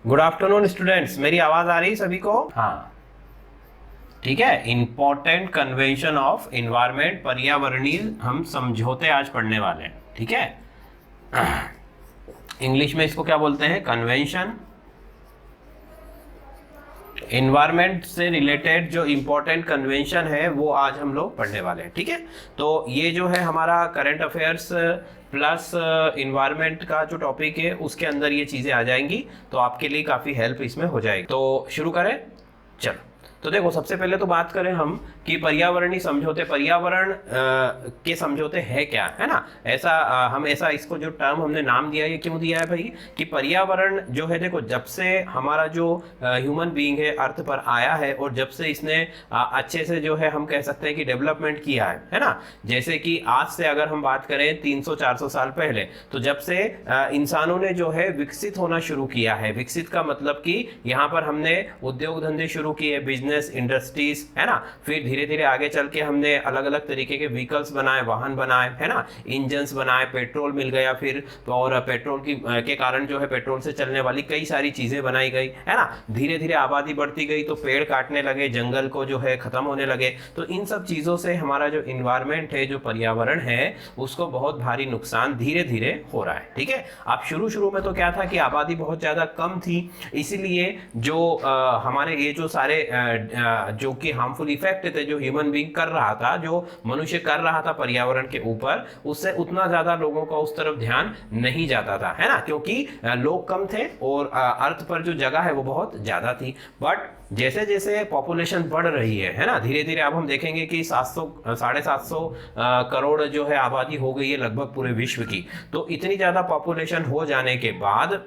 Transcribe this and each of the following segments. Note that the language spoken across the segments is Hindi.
गुड आफ्टरनून स्टूडेंट्स, मेरी आवाज आ रही सभी को? हाँ, ठीक है। इंपॉर्टेंट कन्वेंशन ऑफ इन्वायरमेंट, पर्यावरणीय हम समझौते आज पढ़ने वाले हैं, ठीक है। इंग्लिश में इसको क्या बोलते हैं? कन्वेंशन। इन्वायरमेंट से रिलेटेड जो इंपॉर्टेंट कन्वेंशन है वो आज हम लोग पढ़ने वाले हैं, ठीक है। तो ये जो है हमारा करंट अफेयर्स प्लस इन्वायरमेंट का जो टॉपिक है उसके अंदर ये चीज़ें आ जाएंगी, तो आपके लिए काफ़ी हेल्प इसमें हो जाएगी। तो शुरू करें, चलो। तो देखो, सबसे पहले तो बात करें हम कि पर्यावरणीय समझौते, पर्यावरण के समझौते है क्या, है ना। ऐसा हम ऐसा इसको जो टर्म हमने नाम दिया है, ये क्यों दिया है भाई? कि पर्यावरण जो है, देखो, जब से हमारा जो ह्यूमन बीइंग है अर्थ पर आया है और जब से इसने अच्छे से जो है हम कह सकते हैं कि डेवलपमेंट किया है ना। जैसे कि आज से अगर हम बात करें 300-400 साल पहले, तो जब से इंसानों ने जो है विकसित होना शुरू किया है, विकसित का मतलब कि यहाँ पर हमने उद्योग धंधे शुरू किए, बिजनेस इंडस्ट्रीज, है ना। फिर धीरे धीरे आगे चल के हमने अलग अलग तरीके के व्हीकल्स बनाए, वाहन बनाए, है ना, इंजन्स बनाए, पेट्रोल मिल गया फिर, और पेट्रोल के कारण जो है पेट्रोल से चलने वाली कई सारी चीजें बनाई गई, है ना। धीरे धीरे आबादी बढ़ती गई तो पेड़ काटने लगे, जंगल को जो है खत्म होने लगे। तो इन सब चीजों से हमारा जो इन्वायरमेंट है, जो पर्यावरण है, उसको बहुत भारी नुकसान धीरे धीरे हो रहा है, ठीक है। अब शुरू शुरू में तो क्या था कि आबादी बहुत ज्यादा कम थी, इसीलिए जो हमारे ये जो सारे जो कि हार्मफुल इफेक्ट थे जो ह्यूमन बीइंग कर रहा था, जो मनुष्य कर रहा था पर्यावरण के ऊपर, उससे उतना ज्यादा लोगों का उस तरफ ध्यान नहीं जाता था, है ना, क्योंकि लोग कम थे और अर्थ पर जो जगह है वो बहुत ज्यादा थी। बट जैसे जैसे पॉपुलेशन बढ़ रही है ना, धीरे धीरे अब हम देखेंगे कि 700-750 करोड़ जो है आबादी हो गई है लगभग पूरे विश्व की। तो इतनी ज्यादा पॉपुलेशन हो जाने के बाद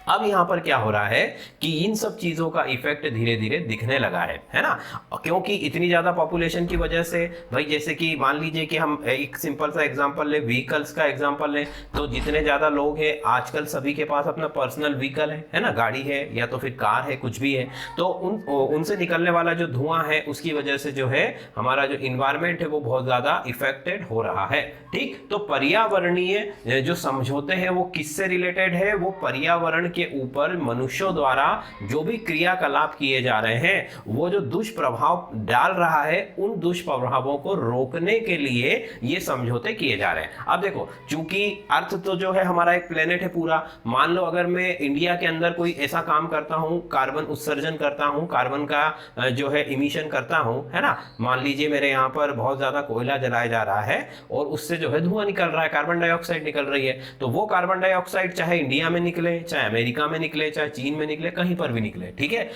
अब यहां पर क्या हो रहा है कि इन सब चीजों का इफेक्ट धीरे धीरे दिखने लगा है ना। क्योंकि इतनी ज्यादा पॉपुलेशन की वजह से भाई, जैसे कि मान लीजिए कि हम एक सिंपल सा एग्जांपल ले, व्हीकल्स का एग्जांपल ले, तो जितने ज्यादा लोग हैं आजकल सभी के पास अपना पर्सनल व्हीकल है ना, गाड़ी है या तो फिर कार है, कुछ भी है। तो उनसे निकलने वाला जो धुआं है उसकी वजह से जो है हमारा जो इन्वायरमेंट है वो बहुत ज्यादा इफेक्टेड हो रहा है, ठीक। तो पर्यावरणीय जो समझौते हैं वो किससे रिलेटेड है? वो पर्यावरण के ऊपर मनुष्यों द्वारा जो भी क्रियाकलाप किए जा रहे हैं, वो जो दुष्प्रभाव डाल रहा है, उन दुष्प्रभावों को रोकने के लिए ये समझौते किए जा रहे हैं। अब देखो, चूंकि अर्थ तो जो है हमारा एक प्लेनेट है पूरा, मान लो अगर मैं इंडिया के अंदर कोई ऐसा काम करता हूं, कार्बन उत्सर्जन करता हूं, कार्बन का जो है इमिशन करता हूं, है ना। मान लीजिए मेरे यहाँ पर बहुत ज्यादा कोयला जलाया जा रहा है और उससे जो है धुआं निकल रहा है, कार्बन डाइऑक्साइड निकल रही है। तो वो कार्बन डाइऑक्साइड चाहे इंडिया में निकले, चाहे अमेरिका में निकले, चाहे चीन में निकले, कहीं पर भी निकले, ठीक है,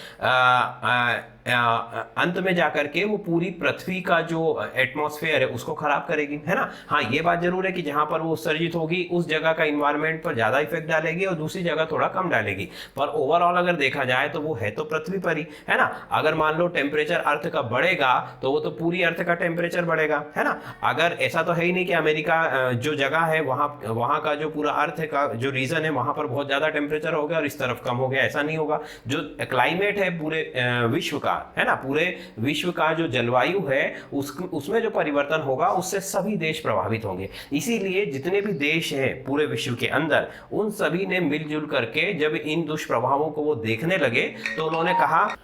अंत में जाकर के वो पूरी पृथ्वी का जो एटमॉस्फेयर है उसको खराब करेगी, है ना। हाँ, ये बात जरूर है कि जहां पर वो उत्सर्जित होगी उस जगह का इन्वायरमेंट पर ज्यादा इफेक्ट डालेगी और दूसरी जगह थोड़ा कम डालेगी, पर ओवरऑल अगर देखा जाए तो वो है तो पृथ्वी पर ही, है ना। अगर मान लो टेम्परेचर अर्थ का बढ़ेगा तो वो तो पूरी अर्थ का टेम्परेचर बढ़ेगा, है ना। अगर ऐसा तो है ही नहीं कि अमेरिका जो जगह है वहां का जो पूरा अर्थ का जो रीजन है वहां पर बहुत ज्यादा टेम्परेचर हो गया और इस तरफ कम हो गया, ऐसा नहीं होगा। जो क्लाइमेट है पूरे विश्व का, है ना, पूरे विश्व का जो जलवायु है उसमें जो परिवर्तन होगा उससे सभी देश प्रभावित होंगे। इसीलिए जितने भी देश हैं पूरे विश्व के अंदर, उन सभी ने मिलजुल करके जब इन दुष्प्रभावों को वो देखने लगे तो उन्होंने कहा,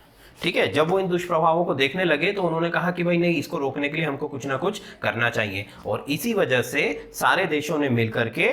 ठीक है, जब वो इन दुष्प्रभावों को देखने लगे तो उन्होंने कहा कि भाई नहीं, इसको रोकने के लिए हमको कुछ ना कुछ करना चाहिए। और इसी वजह से सारे देशों ने मिलकर के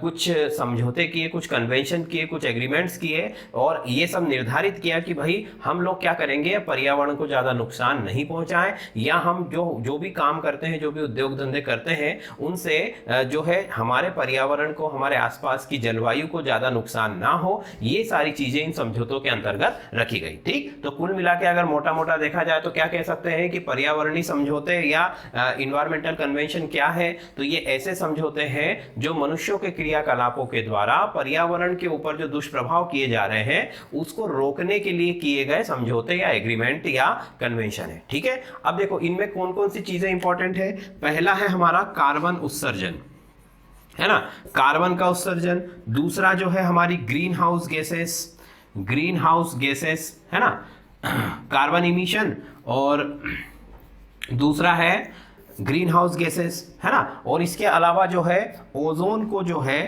कुछ समझौते किए, कुछ कन्वेंशन किए, कुछ एग्रीमेंट्स किए और ये सब निर्धारित किया कि भाई हम लोग क्या करेंगे, पर्यावरण को ज्यादा नुकसान नहीं पहुंचाएं, या हम जो भी काम करते हैं, जो भी उद्योग धंधे करते हैं, उनसे जो है हमारे पर्यावरण को, हमारे आसपास की जलवायु को ज्यादा नुकसान ना हो। ये सारी चीजें इन समझौतों के अंतर्गत रखी गई, ठीक। तो कुल मिला के अगर मोटा मोटा देखा जाए तो क्या कह सकते हैं कि पर्यावरणीय समझौते या इन्वायरमेंटल कन्वेंशन क्या है? तो ये ऐसे समझौते हैं जो मनुष्यों के क्रियाकलापों के द्वारा पर्यावरण के ऊपर जो दुष्प्रभाव किए जा रहे हैं उसको रोकने के लिए किए गए समझौते या एग्रीमेंट या कन्वेंशन है, ठीक है। अब देखो, इनमें कौन कौन सी चीजें इंपॉर्टेंट है। पहला है हमारा कार्बन उत्सर्जन, है ना, कार्बन का उत्सर्जन। दूसरा जो है हमारी ग्रीन हाउस गैसेस, है ना, कार्बन इमिशन। और दूसरा है ग्रीन हाउस गैसेस, है ना। और इसके अलावा जो है ओजोन को जो है,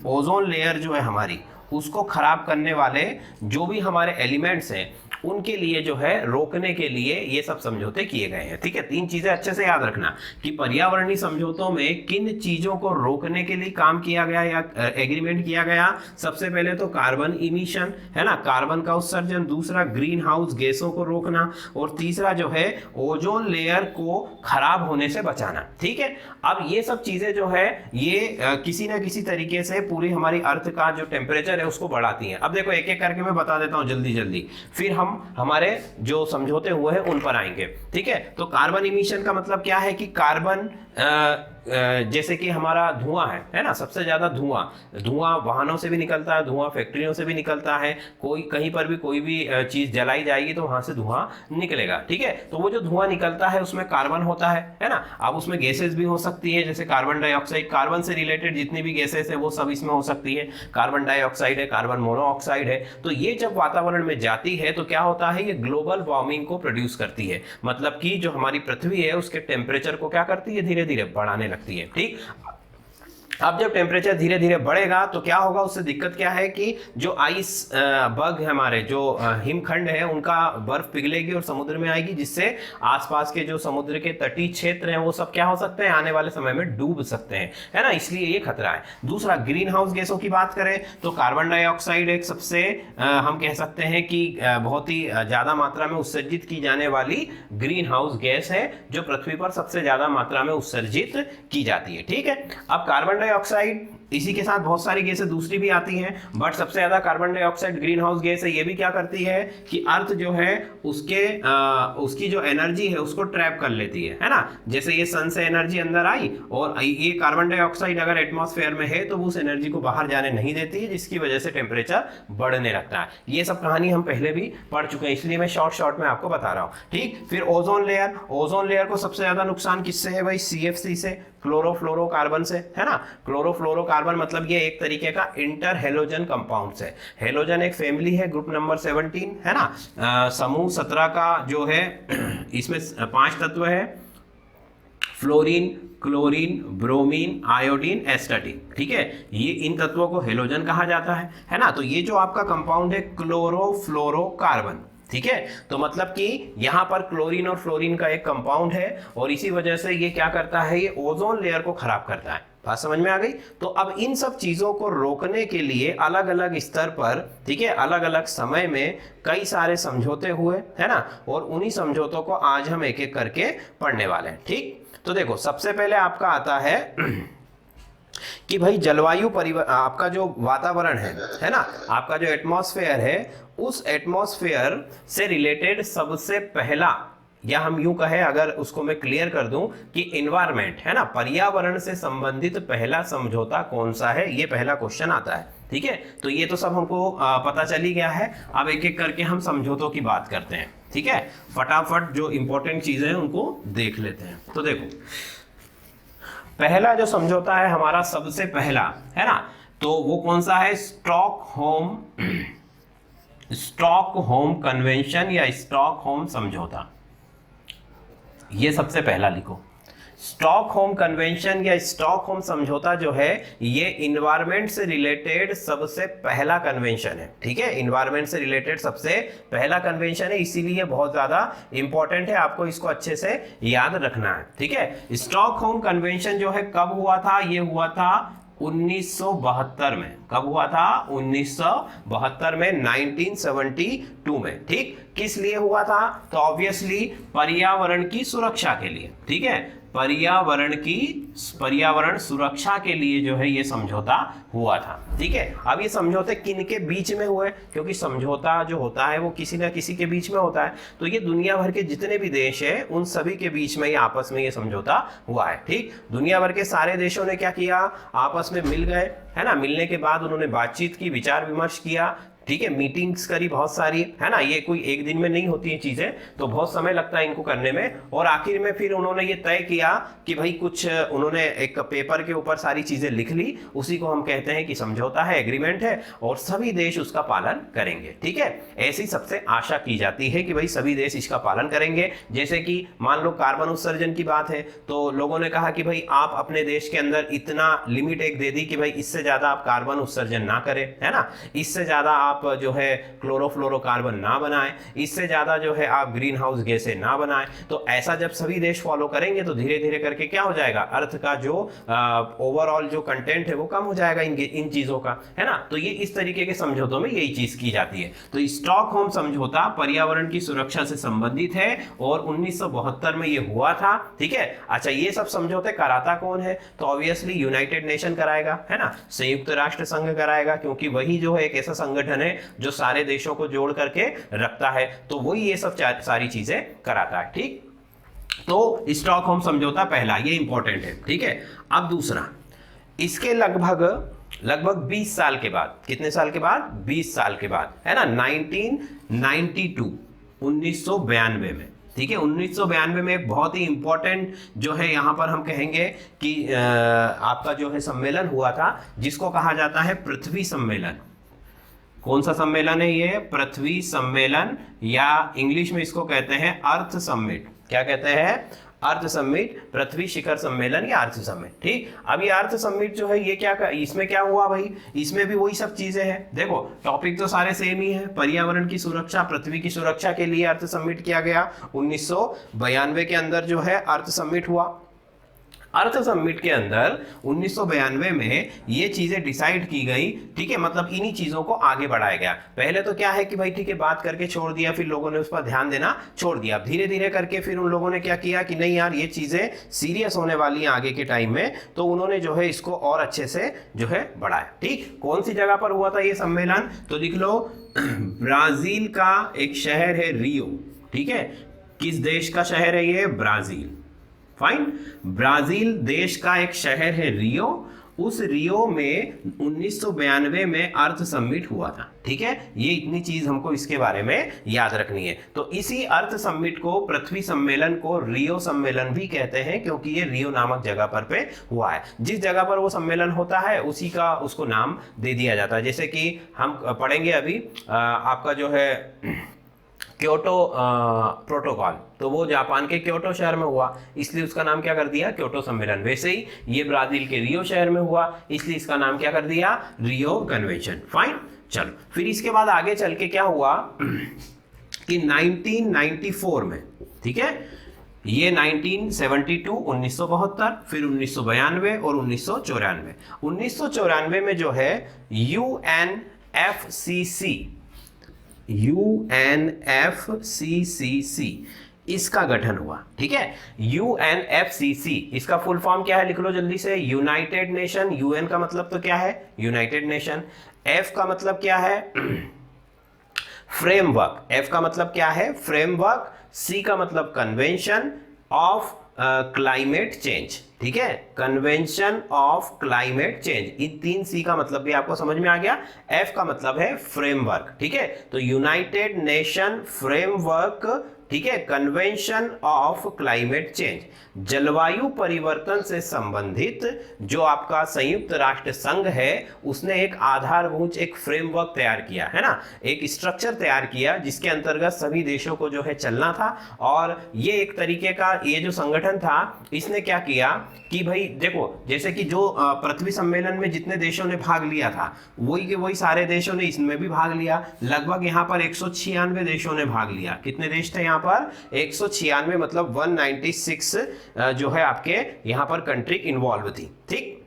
ओजोन लेयर जो है हमारी, उसको खराब करने वाले जो भी हमारे एलिमेंट्स हैं उनके लिए जो है रोकने के लिए ये सब समझौते किए गए हैं। ठीक है, 3 चीजें अच्छे से याद रखना कि पर्यावरणीय समझौतों में किन चीजों को रोकने के लिए काम किया गया या एग्रीमेंट किया गया। सबसे पहले तो कार्बन इमिशन है ना, कार्बन का उत्सर्जन, दूसरा ग्रीन हाउस गैसों को रोकना, और तीसरा जो है ओजोन लेयर को खराब होने से बचाना। ठीक है, अब ये सब चीजें जो है ये किसी ना किसी तरीके से पूरी हमारी अर्थ का जो टेम्परेचर है उसको बढ़ाती हैं। अब देखो एक एक करके मैं बता देता हूं जल्दी जल्दी, फिर हम हमारे जो समझौते हुए हैं उन पर आएंगे। ठीक है, तो कार्बन इमिशन का मतलब क्या है कि कार्बन जैसे कि हमारा धुआं है ना, सबसे ज्यादा धुआं वाहनों से भी निकलता है, धुआं फैक्ट्रियों से भी निकलता है, कोई कहीं पर भी कोई भी चीज जलाई जाएगी तो वहां से धुआं निकलेगा। ठीक है, तो वो जो धुआं निकलता है उसमें कार्बन होता है ना। अब उसमें गैसेस भी हो सकती है, जैसे कार्बन डाइऑक्साइड, कार्बन से रिलेटेड जितनी भी गैसेस है वो सब इसमें हो सकती है। कार्बन डाइऑक्साइड है, कार्बन मोनोऑक्साइड है। तो ये जब वातावरण में जाती है तो क्या होता है, ये ग्लोबल वार्मिंग को प्रोड्यूस करती है, मतलब कि जो हमारी पृथ्वी है उसके टेम्परेचर को क्या करती है, धीरे धीरे बढ़ाने लगती है। ठीक, अब जब टेम्परेचर धीरे धीरे बढ़ेगा तो क्या होगा, उससे दिक्कत क्या है कि जो आइस बग है हमारे, जो हिमखंड है, उनका बर्फ पिघलेगी और समुद्र में आएगी, जिससे आसपास के जो समुद्र के तटीय क्षेत्र हैं वो सब क्या हो सकते हैं, आने वाले समय में डूब सकते हैं, है ना, इसलिए ये खतरा है। दूसरा, ग्रीन हाउस गैसों की बात करें तो कार्बन डाइऑक्साइड एक सबसे हम कह सकते हैं कि बहुत ही ज्यादा मात्रा में उत्सर्जित की जाने वाली ग्रीन हाउस गैस है, जो पृथ्वी पर सबसे ज्यादा मात्रा में उत्सर्जित की जाती है। ठीक है, अब कार्बन डाइऑक्साइड, इसी के साथ बहुत सारी गैसें दूसरी भी आती हैं, बट सबसे ज्यादा carbon dioxide green house gas है। ये भी क्या करती है कि अर्थ जो है उसकी जो एनर्जी है उसको ट्रैप कर लेती है ना। जैसे ये सन से एनर्जी अंदर आई और ये कार्बन डाइऑक्साइड अगर एटमॉस्फेयर में है तो वो उस एनर्जी को बाहर जाने नहीं देती है, जिसकी वजह से टेम्परेचर बढ़ने लगता है। ये सब कहानी हम पहले भी पढ़ चुके हैं, इसलिए मैं शॉर्ट में आपको बता रहा हूँ। ठीक, फिर ओजोन लेयर, ओजोन लेयर को सबसे ज्यादा नुकसान किससे है भाई, CFC से, क्लोरोफ्लोरोकार्बन से, है ना। क्लोरोफ्लोरोकार्बन मतलब ये एक तरीके का इंटर हेलोजन कंपाउंड है। हेलोजन एक फैमिली है, ग्रुप नंबर 17 है ना। समूह 17 का जो है इसमें 5 तत्व है, fluorine, chlorine, bromine, iodine, astatine. ठीक है, ये इन तत्वों को हेलोजन कहा जाता है ना। तो ये जो आपका कंपाउंड है क्लोरोफ्लोरोकार्बन, ठीक है, तो मतलब कि यहां पर क्लोरीन और फ्लोरीन का एक कंपाउंड है और इसी वजह से ये क्या करता है, ये ओजोन लेयर को खराब करता है। बात समझ में आ गई। तो अब इन सब चीजों को रोकने के लिए अलग अलग स्तर पर, ठीक है, अलग अलग समय में कई सारे समझौते हुए, है ना, और उन्हीं समझौतों को आज हम एक एक करके पढ़ने वाले हैं। ठीक, तो देखो सबसे पहले आपका आता है कि भाई जलवायु परिवर्तन, आपका जो वातावरण है ना, आपका जो एटमॉस्फेयर है, उस एटमॉस्फेयर से रिलेटेड सबसे पहला, या हम यूं कहें अगर उसको मैं क्लियर कर दूं कि एनवायरनमेंट, है ना, पर्यावरण से संबंधित पहला समझौता कौन सा है, ये पहला क्वेश्चन आता है। ठीक है, तो ये तो सब हमको पता चल ही गया है। अब एक एक करके हम समझौतों की बात करते हैं। ठीक है, फटाफट जो इंपॉर्टेंट चीजें हैं उनको देख लेते हैं। तो देखो पहला जो समझौता है हमारा, सबसे पहला, है ना, तो वो कौन सा है, स्टॉकहोम कन्वेंशन या स्टॉकहोम समझौता। ये सबसे पहला लिखो, स्टॉकहोम कन्वेंशन या स्टॉकहोम समझौता जो है ये इन्वायरमेंट से रिलेटेड सबसे पहला कन्वेंशन है। ठीक है, इन्वायरमेंट से रिलेटेड सबसे पहला कन्वेंशन है, इसीलिए बहुत ज्यादा इंपॉर्टेंट है, आपको इसको अच्छे से याद रखना है। ठीक है, स्टॉकहोम कन्वेंशन जो है कब हुआ था, ये हुआ था 1972 में। कब हुआ था, 1972 में, 1972 में। ठीक, किस लिए हुआ था, तो ऑब्वियसली पर्यावरण की सुरक्षा के लिए। ठीक है, पर्यावरण सुरक्षा के लिए जो है ये समझौता हुआ था। ठीक है, अब ये समझौते किन के बीच में हुए, क्योंकि समझौता जो होता है वो किसी ना किसी के बीच में होता है, तो ये दुनिया भर के जितने भी देश हैं उन सभी के बीच में ये आपस में ये समझौता हुआ है। ठीक, दुनिया भर के सारे देशों ने क्या किया, आपस में मिल गए, है ना, मिलने के बाद उन्होंने बातचीत की, विचार विमर्श किया, ठीक है, मीटिंग्स करी बहुत सारी, है ना, ये कोई एक दिन में नहीं होती है चीजें, तो बहुत समय लगता है इनको करने में। और आखिर में फिर उन्होंने ये तय किया कि भाई कुछ उन्होंने एक पेपर के ऊपर सारी चीजें लिख ली, उसी को हम कहते हैं कि समझौता है, एग्रीमेंट है, और सभी देश उसका पालन करेंगे। ठीक है, ऐसी सबसे आशा की जाती है कि भाई सभी देश इसका पालन करेंगे। जैसे कि मान लो कार्बन उत्सर्जन की बात है, तो लोगों ने कहा कि भाई आप अपने देश के अंदर इतना लिमिट एक दे दी कि भाई इससे ज्यादा आप कार्बन उत्सर्जन ना करें, है ना, इससे ज्यादा आप जो है क्लोरोफ्लोरोकार्बन ना बनाएं, इससे ज्यादा जो है आप ग्रीन हाउस गैसें ना बनाएं। तो ऐसा जब सभी देश फॉलो करेंगे तो धीरे धीरे करके क्या हो जाएगा, अर्थ का जो ओवरऑल जो कंटेंट है वो कम हो जाएगा इन चीजों का, है ना। तो ये इस तरीके के समझौतों में यही चीज की जाती है। तो स्टॉकहोम समझौता पर्यावरण की सुरक्षा से संबंधित है और 1972 में ये हुआ था। ठीक है, अच्छा, ये सब समझौते कराता कौन है, तो ऑब्वियसली यूनाइटेड नेशन कराएगा, है ना, संयुक्त राष्ट्र संघ कराएगा, क्योंकि वही जो है एक ऐसा संगठन है जो सारे देशों को जोड़ करके रखता है, तो वही ये सब सारी चीजें कराता है। ठीक, तो स्टॉकहोम समझौता पहला, ये इंपॉर्टेंट है। ठीक है, अब दूसरा, इसके लगभग 20 साल के बाद, कितने साल के बाद, 20 साल के बाद, है ना, 1992 में, ठीक है, 1992 में एक बहुत ही इंपॉर्टेंट जो है यहां पर हम कहेंगे कि आपका जो है सम्मेलन हुआ था, जिसको कहा जाता है पृथ्वी सम्मेलन। कौन सा सम्मेलन है ये, पृथ्वी सम्मेलन, या इंग्लिश में इसको कहते हैं अर्थ समिट। क्या कहते हैं, अर्थ समिट, पृथ्वी शिखर सम्मेलन या अर्थ समिट। ठीक, अब ये अर्थ समिट जो है ये क्या, इसमें क्या हुआ भाई, इसमें भी वही सब चीजें हैं। देखो टॉपिक तो सारे सेम ही है, पर्यावरण की सुरक्षा, पृथ्वी की सुरक्षा के लिए अर्थ समिट किया गया। 1992 के अंदर जो है अर्थ समिट हुआ। अर्थ समिट के अंदर 1992 में ये चीजें डिसाइड की गई। ठीक है, मतलब इन्हीं चीजों को आगे बढ़ाया गया। पहले तो क्या है कि भाई ठीक है बात करके छोड़ दिया, फिर लोगों ने उस पर ध्यान देना छोड़ दिया। धीरे धीरे करके फिर उन लोगों ने क्या किया कि नहीं यार ये चीजें सीरियस होने वाली हैं आगे के टाइम में, तो उन्होंने जो है इसको और अच्छे से जो है बढ़ाया। ठीक, कौन सी जगह पर हुआ था ये सम्मेलन, तो लिख लो ब्राजील का एक शहर है रियो। ठीक है, किस देश का शहर है ये, ब्राजील। फाइन, ब्राजील देश का एक शहर है रियो। उस रियो में 1992 में अर्थ समिट हुआ था। ठीक है, ये इतनी चीज हमको इसके बारे में याद रखनी है। तो इसी अर्थ समिट को, पृथ्वी सम्मेलन को रियो सम्मेलन भी कहते हैं, क्योंकि ये रियो नामक जगह पर पे हुआ है। जिस जगह पर वो सम्मेलन होता है उसी का उसको नाम दे दिया जाता है। जैसे कि हम पढ़ेंगे अभी आपका जो है क्योटो प्रोटोकॉल, तो वो जापान के क्योटो शहर में हुआ, इसलिए उसका नाम क्या कर दिया, क्योटो सम्मेलन। वैसे ही ये ब्राजील के रियो शहर में हुआ, इसलिए इसका नाम क्या कर दिया, रियो कन्वेंशन। फाइन, चलो फिर इसके बाद आगे चल के क्या हुआ कि 1994 में, ठीक है, ये 1972, 1972, फिर 1992 और 1994। 1994 में जो है UNFCCC इसका गठन हुआ। ठीक है, UNFCC इसका फुल फॉर्म क्या है, लिख लो जल्दी से, यूनाइटेड नेशन। UN का मतलब तो क्या है, यूनाइटेड नेशन। F का मतलब क्या है, फ्रेमवर्क। F का मतलब क्या है, फ्रेमवर्क। C का मतलब कन्वेंशन ऑफ क्लाइमेट चेंज। ठीक है, convention of climate change. In 3 C का मतलब भी आपको समझ में आ गया। F का मतलब है फ्रेमवर्क। ठीक है, तो यूनाइटेड नेशन फ्रेमवर्क, ठीक है, कन्वेंशन ऑफ क्लाइमेट चेंज, जलवायु परिवर्तन से संबंधित जो आपका संयुक्त राष्ट्र संघ है उसने एक आधारभूत एक फ्रेमवर्क तैयार किया है ना, एक स्ट्रक्चर तैयार किया जिसके अंतर्गत सभी देशों को जो है चलना था। और ये एक तरीके का ये जो संगठन था इसने क्या किया कि भाई देखो, जैसे कि जो पृथ्वी सम्मेलन में जितने देशों ने भाग लिया था वही के वही सारे देशों ने इसमें भी भाग लिया। लगभग यहाँ पर 196 देशों ने भाग लिया। कितने देश थे यहाँ पर, 196, मतलब 196 जो है आपके यहाँ पर कंट्री इन्वॉल्व थी। ठीक,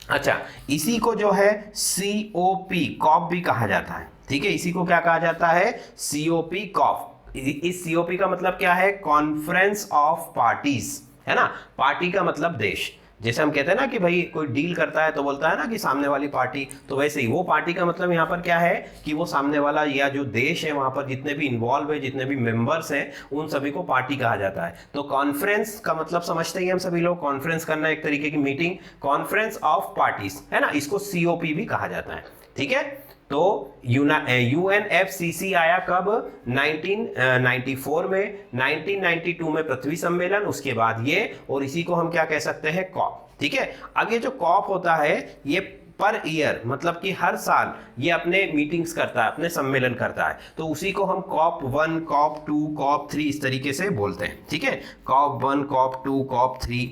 अच्छा, इसी को जो है COP कॉप भी कहा जाता है। ठीक है, इसी को क्या कहा जाता है, COP कॉप। इस COP का मतलब क्या है, कॉन्फ्रेंस ऑफ पार्टीज, है ना, पार्टी का मतलब देश। जैसे हम कहते हैं ना कि भाई कोई डील करता है तो बोलता है ना कि सामने वाली पार्टी, तो वैसे ही वो पार्टी का मतलब यहाँ पर क्या है कि वो सामने वाला या जो देश है वहां पर जितने भी इन्वॉल्व है, जितने भी मेंबर्स हैं, उन सभी को पार्टी कहा जाता है। तो कॉन्फ्रेंस का मतलब समझते ही हम सभी लोग, कॉन्फ्रेंस करना एक तरीके की मीटिंग, कॉन्फ्रेंस ऑफ पार्टीज, है ना, इसको COP भी कहा जाता है। ठीक है, तो UNFCCC आया कब? 1994 में, 1992 में पृथ्वी सम्मेलन, उसके बाद ये, और इसी को हम क्या कह सकते हैं? कॉप। ठीक है। अब ये जो कॉप होता है ये पर ईयर, मतलब कि हर साल ये अपने मीटिंग्स करता है, अपने सम्मेलन करता है, तो उसी को हम कॉप 1, कॉप 2, कॉप 3 इस तरीके से बोलते हैं। ठीक है, कॉप 1, कॉप 2, कॉप 3।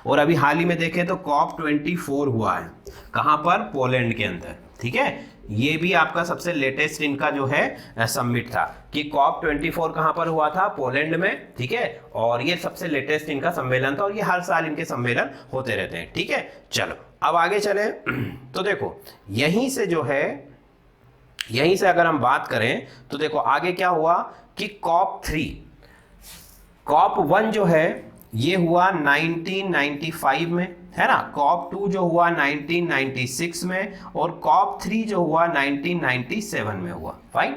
और अभी हाल ही में देखें तो कॉप 24 हुआ है, कहां पर? पोलैंड के अंदर। ठीक है, ये भी आपका सबसे लेटेस्ट इनका जो है समिट था कि कॉप 24 कहां पर हुआ था? पोलैंड में। ठीक है, और ये सबसे लेटेस्ट इनका सम्मेलन था, और ये हर साल इनके सम्मेलन होते रहते हैं। ठीक है, चलो अब आगे चले। तो देखो यहीं से जो है, यहीं से अगर हम बात करें तो देखो आगे क्या हुआ कि कॉप 3, कॉप 1 जो है ये हुआ 1995 में, है ना। कॉप 2 जो हुआ 1996 में, और कॉप 3 जो हुआ 1997 में हुआ। फाइन,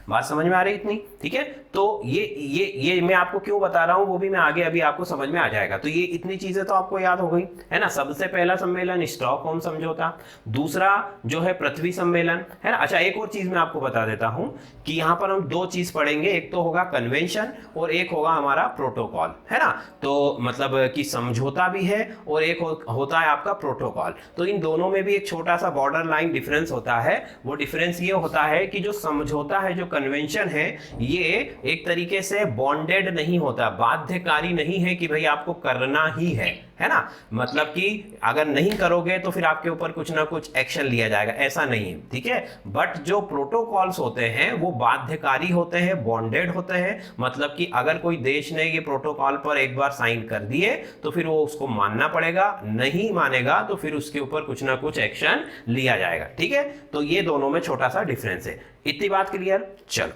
बात समझ में आ रही इतनी? ठीक है, तो ये मैं आपको क्यों बता रहा हूं वो भी मैं आगे अभी आपको समझ में आ जाएगा। तो ये इतनी चीजें तो आपको याद हो गई, है ना। सबसे पहला सम्मेलन स्टॉकहोम समझौता, दूसरा जो है पृथ्वी सम्मेलन, है ना। अच्छा, एक और चीज मैं आपको बता देता हूं कि यहां पर हम दो चीज पढ़ेंगे, एक तो होगा कन्वेंशन और एक होगा हमारा प्रोटोकॉल, है ना। तो मतलब कि समझौता भी है और एक होता है आपका प्रोटोकॉल। तो इन दोनों में भी एक छोटा सा बॉर्डर लाइन डिफरेंस होता है। वो डिफरेंस ये होता है कि जो समझौता है, जो कन्वेंशन है, ये एक तरीके से बॉन्डेड नहीं होता, बाध्यकारी नहीं है कि भाई आपको करना ही है ना। मतलब कि अगर नहीं करोगे तो फिर आपके ऊपर कुछ ना कुछ एक्शन लिया जाएगा, ऐसा नहीं है। ठीक है, बट जो प्रोटोकॉल्स होते हैं वो बाध्यकारी होते हैं, बॉन्डेड होते हैं। मतलब कि अगर कोई देश ने ये प्रोटोकॉल पर एक बार साइन कर दिए तो फिर वो उसको मानना पड़ेगा, नहीं मानेगा तो फिर उसके ऊपर कुछ ना कुछ एक्शन लिया जाएगा। ठीक है, तो ये दोनों में छोटा सा डिफरेंस है। इतनी बात क्लियर? चलो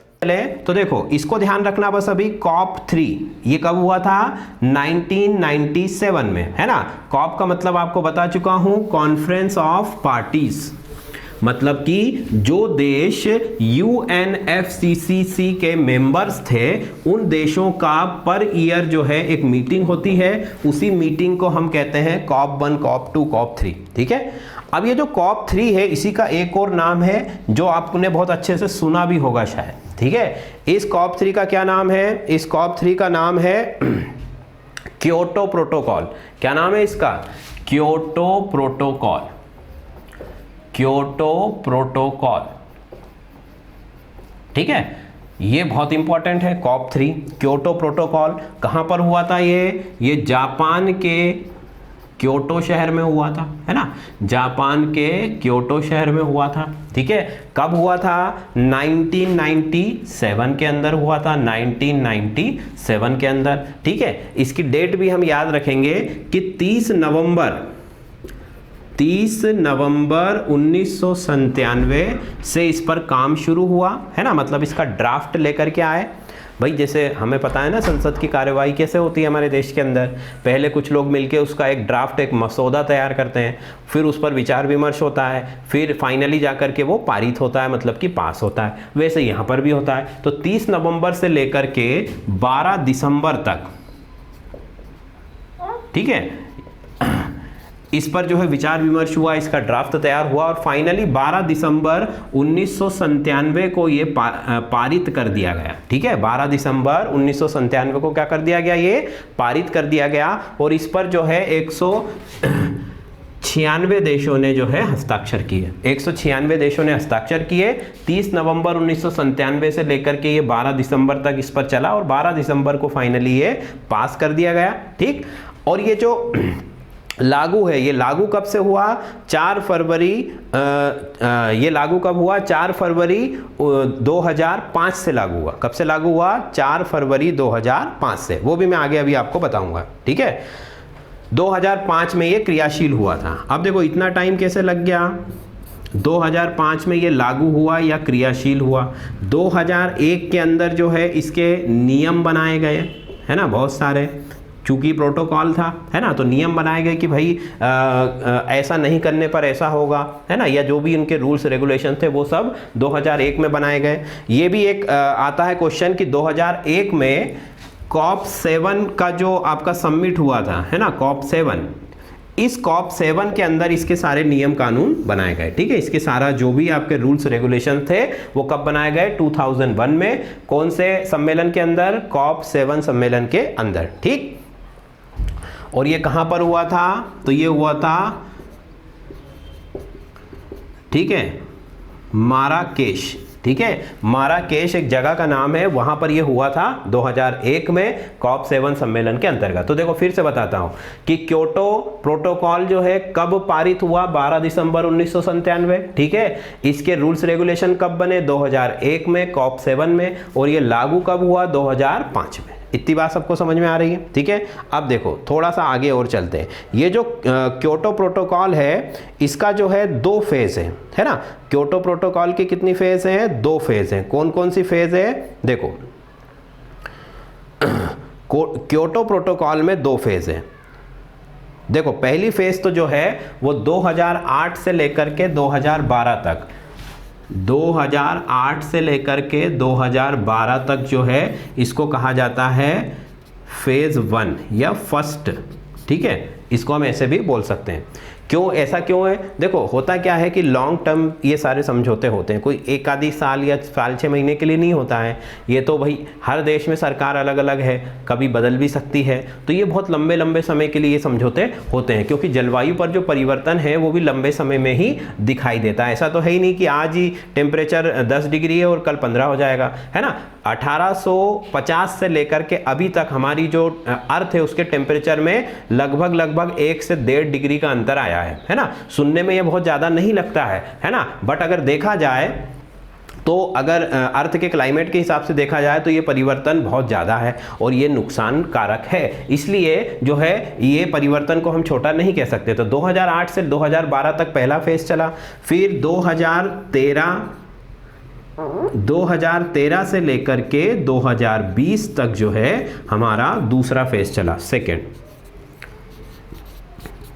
तो देखो इसको ध्यान रखना बस। अभी कॉप 3 ये कब हुआ था? 1997 में, है ना। कॉप का मतलब आपको बता चुका हूं, कॉन्फ्रेंस ऑफ पार्टीज, मतलब कि जो देश UNFCCC के मेंबर्स थे उन देशों का पर ईयर जो है एक मीटिंग होती है, उसी मीटिंग को हम कहते हैं कॉप 1, कॉप 2, कॉप 3। ठीक है, अब ये जो कॉप 3 है इसी का एक और नाम है जो आपने बहुत अच्छे से सुना भी होगा शायद। ठीक है, इस कॉप 3 का क्या नाम है? इस कॉप 3 का नाम है क्योटो प्रोटोकॉल। क्या नाम है इसका? Kyoto protocol. Kyoto protocol. ठीक है, ये बहुत इंपॉर्टेंट है। कॉप 3 क्योटो प्रोटोकॉल कहां पर हुआ था? ये जापान के क्योटो शहर में हुआ था, है ना। जापान के क्योटो शहर में हुआ था। ठीक है, कब हुआ था? 1997 के अंदर हुआ था, 1997 के अंदर। ठीक है, इसकी डेट भी हम याद रखेंगे कि 30 नवंबर 1997 से इस पर काम शुरू हुआ, है ना। मतलब इसका ड्राफ्ट लेकर के आए। भाई जैसे हमें पता है ना संसद की कार्यवाही कैसे होती है हमारे देश के अंदर, पहले कुछ लोग मिलके उसका एक ड्राफ्ट, एक मसौदा तैयार करते हैं, फिर उस पर विचार विमर्श होता है, फिर फाइनली जाकर के वो पारित होता है, मतलब कि पास होता है। वैसे यहाँ पर भी होता है। तो 30 नवंबर से लेकर के 12 दिसंबर तक, ठीक है, इस पर जो है विचार विमर्श हुआ, इसका ड्राफ्ट तैयार हुआ और फाइनली 12 दिसंबर 1997 को ये पारित कर दिया गया। ठीक है, 12 दिसंबर 1997 को क्या कर दिया गया? ये पारित कर दिया गया। और इस पर जो है 196 देशों ने जो है हस्ताक्षर किए। 196 देशों ने हस्ताक्षर किए। 30 नवंबर 1997 से लेकर के ये 12 दिसंबर तक इस पर चला और 12 दिसंबर को फाइनली ये पास कर दिया गया। ठीक, और ये जो लागू है, ये लागू कब से हुआ? 4 फरवरी, ये लागू कब हुआ? 4 फरवरी 2005 से लागू हुआ। कब से लागू हुआ? 4 फरवरी 2005 से। वो भी मैं आगे अभी आपको बताऊंगा। ठीक है, 2005 में ये क्रियाशील हुआ था। अब देखो इतना टाइम कैसे लग गया? 2005 में ये लागू हुआ या क्रियाशील हुआ। 2001 के अंदर जो है इसके नियम बनाए गए, है ना, बहुत सारे, चूंकि प्रोटोकॉल था, है ना, तो नियम बनाए गए कि भाई ऐसा नहीं करने पर ऐसा होगा, है ना, या जो भी उनके रूल्स रेगुलेशन थे वो सब 2001 में बनाए गए। ये भी एक आता है क्वेश्चन कि 2001 में कॉप 7 का जो आपका समिट हुआ था, है ना, कॉप 7, इस कॉप 7 के अंदर इसके सारे नियम कानून बनाए गए, ठीक है। इसके सारा जो भी आपके रूल्स रेगुलेशन थे वो कब बनाए गए, 2001 में। कौन से सम्मेलन के अंदर, कॉप 7 सम्मेलन के अंदर, ठीक। और ये कहां पर हुआ था, तो ये हुआ था, ठीक है, माराकेश, ठीक है। माराकेश एक जगह का नाम है, वहां पर यह हुआ था 2001 में कॉप 7 सम्मेलन के अंतर्गत। तो देखो फिर से बताता हूं कि क्योटो प्रोटोकॉल जो है कब पारित हुआ, 12 दिसंबर 1997, ठीक है। इसके रूल्स रेगुलेशन कब बने, 2001 में कॉप 7 में, और ये लागू कब हुआ, 2005 में। इतनी बात सबको समझ में आ रही है, ठीक है। अब देखो थोड़ा सा आगे और चलते हैं। ये जो क्योटो प्रोटोकॉल है इसका जो है 2 फेज है ना। क्योटो प्रोटोकॉल की कितनी फेज है, 2 फेज हैं। कौन कौन सी फेज है, देखो क्योटो प्रोटोकॉल में 2 फेज है। देखो पहली फेज तो जो है वो 2008 से लेकर के 2012 तक, 2008 से लेकर के 2012 तक जो है इसको कहा जाता है फेज 1 या फर्स्ट, ठीक है। इसको हम ऐसे भी बोल सकते हैं। क्यों, ऐसा क्यों है, देखो होता क्या है कि लॉन्ग टर्म ये सारे समझौते होते हैं, कोई एक आधी साल या साल 6 महीने के लिए नहीं होता है। ये तो भाई हर देश में सरकार अलग अलग है, कभी बदल भी सकती है, तो ये बहुत लंबे लंबे समय के लिए ये समझौते होते हैं, क्योंकि जलवायु पर जो परिवर्तन है वो भी लंबे समय में ही दिखाई देता है। ऐसा तो है ही नहीं कि आज ही टेम्परेचर 10 डिग्री है और कल 15 हो जाएगा, है ना। 1850 से लेकर के अभी तक हमारी जो अर्थ है उसके टेम्परेचर में लगभग 1 से 1.5 डिग्री का अंतर आया है ना। सुनने में ये बहुत ज्यादा नहीं लगता है ना, बट अगर देखा जाए तो अगर अर्थ के क्लाइमेट के हिसाब से देखा जाए तो ये परिवर्तन बहुत ज़्यादा है और ये नुकसान कारक है। इसलिए जो है ये परिवर्तन को हम छोटा नहीं कह सकते। तो 2008 से 2012 तक पहला फेज चला, फिर 2013 से लेकर के 2020 तक जो है हमारा दूसरा फेज चला, सेकेंड,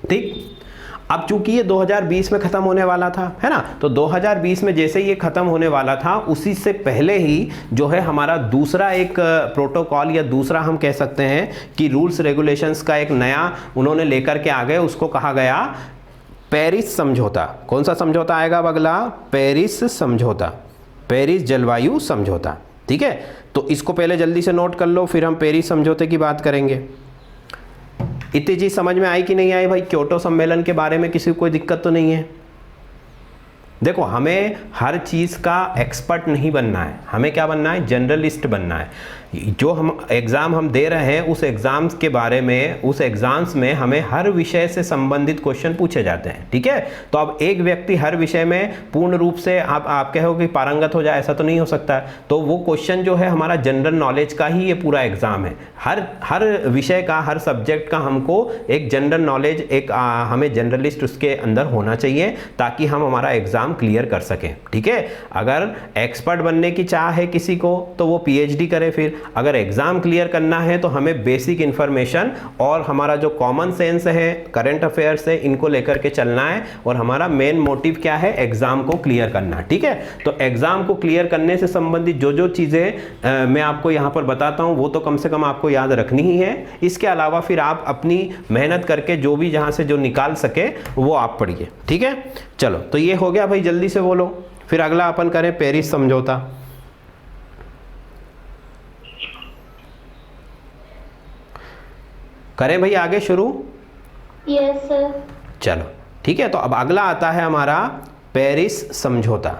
ठीक। अब चूंकि ये 2020 में खत्म होने वाला था, है ना, तो 2020 में जैसे ये खत्म होने वाला था उसी से पहले ही जो है हमारा दूसरा एक प्रोटोकॉल या दूसरा हम कह सकते हैं कि रूल्स रेगुलेशंस का एक नया उन्होंने लेकर के आ गए, उसको कहा गया पेरिस समझौता। कौन सा समझौता आएगा अब अगला, पेरिस समझौता, पेरिस जलवायु समझौता, ठीक है। तो इसको पहले जल्दी से नोट कर लो, फिर हम पेरिस समझौते की बात करेंगे। इतनी चीज समझ में आई कि नहीं आई भाई, क्योटो सम्मेलन के बारे में किसी को कोई दिक्कत तो नहीं है। देखो हमें हर चीज का एक्सपर्ट नहीं बनना है, हमें क्या बनना है, जनरलिस्ट बनना है। जो हम एग्जाम हम दे रहे हैं उस एग्जाम्स के बारे में, उस एग्जाम्स में हमें हर विषय से संबंधित क्वेश्चन पूछे जाते हैं, ठीक है। तो अब एक व्यक्ति हर विषय में पूर्ण रूप से आप कहो कि पारंगत हो जाए, ऐसा तो नहीं हो सकता है। तो वो क्वेश्चन जो है हमारा जनरल नॉलेज का ही ये पूरा एग्जाम है। हर विषय का, हर सब्जेक्ट का हमको एक जनरल नॉलेज, एक हमें जनरलिस्ट उसके अंदर होना चाहिए ताकि हम हमारा एग्जाम क्लियर कर सकें, ठीक है। अगर एक्सपर्ट बनने की चाह है किसी को तो वो पीएचडी करे, फिर अगर एग्जाम क्लियर करना है तो हमें बेसिक इंफॉर्मेशन और हमारा जो कॉमन सेंस है, करंट अफेयर्स है, इनको लेकर के चलना है। और हमारा मेन मोटिव क्या है, एग्जाम को क्लियर करना, ठीक है। तो एग्जाम को क्लियर करने से संबंधित जो जो चीजें मैं आपको यहाँ पर बताता हूँ वो तो कम से कम आपको याद रखनी ही है। इसके अलावा फिर आप अपनी मेहनत करके जो भी जहाँ से जो निकाल सके वो आप पढ़िए, ठीक है। चलो तो ये हो गया भाई, जल्दी से बोलो। फिर अगला अपन करें पेरिस समझौता। करें भाई आगे शुरू? Yes sir. चलो ठीक है, तो अब अगला आता है हमारा पेरिस समझौता।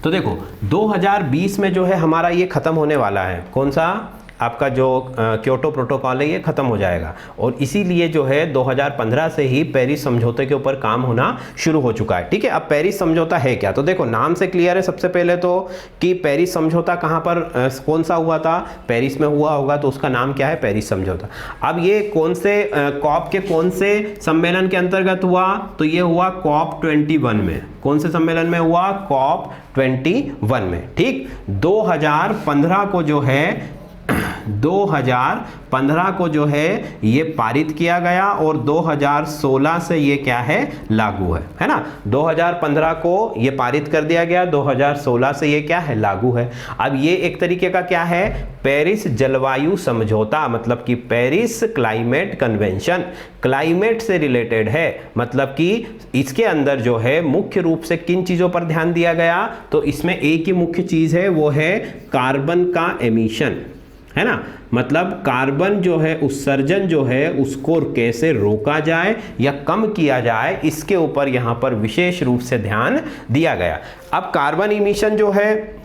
तो देखो 2020 में जो है हमारा ये खत्म होने वाला है, कौन सा, आपका जो क्योटो प्रोटोकॉल है ये खत्म हो जाएगा। और इसीलिए जो है 2015 से ही पेरिस समझौते के ऊपर काम होना शुरू हो चुका है, ठीक है। अब पेरिस समझौता है क्या, तो देखो नाम से क्लियर है सबसे पहले तो कि पेरिस समझौता कहाँ पर कौन सा हुआ था, पेरिस में हुआ होगा, तो उसका नाम क्या है, पेरिस समझौता। अब ये कौन से कॉप के कौन से सम्मेलन के अंतर्गत हुआ, तो ये हुआ कॉप 21 में। कौन से सम्मेलन में हुआ, कॉप 21 में, ठीक। 2015 को जो है 2015 को जो है ये पारित किया गया और 2016 से ये क्या है, लागू है ना। 2015 को ये पारित कर दिया गया, 2016 से ये क्या है, लागू है। अब ये एक तरीके का क्या है, पेरिस जलवायु समझौता, मतलब कि पेरिस क्लाइमेट कन्वेंशन, क्लाइमेट से रिलेटेड है। मतलब कि इसके अंदर जो है मुख्य रूप से किन चीजों पर ध्यान दिया गया, तो इसमें एक ही मुख्य चीज है, वो है कार्बन का एमिशन, है ना। मतलब कार्बन जो है उत्सर्जन जो है उसको कैसे रोका जाए या कम किया जाए, इसके ऊपर यहां पर विशेष रूप से ध्यान दिया गया। अब कार्बन इमिशन जो है,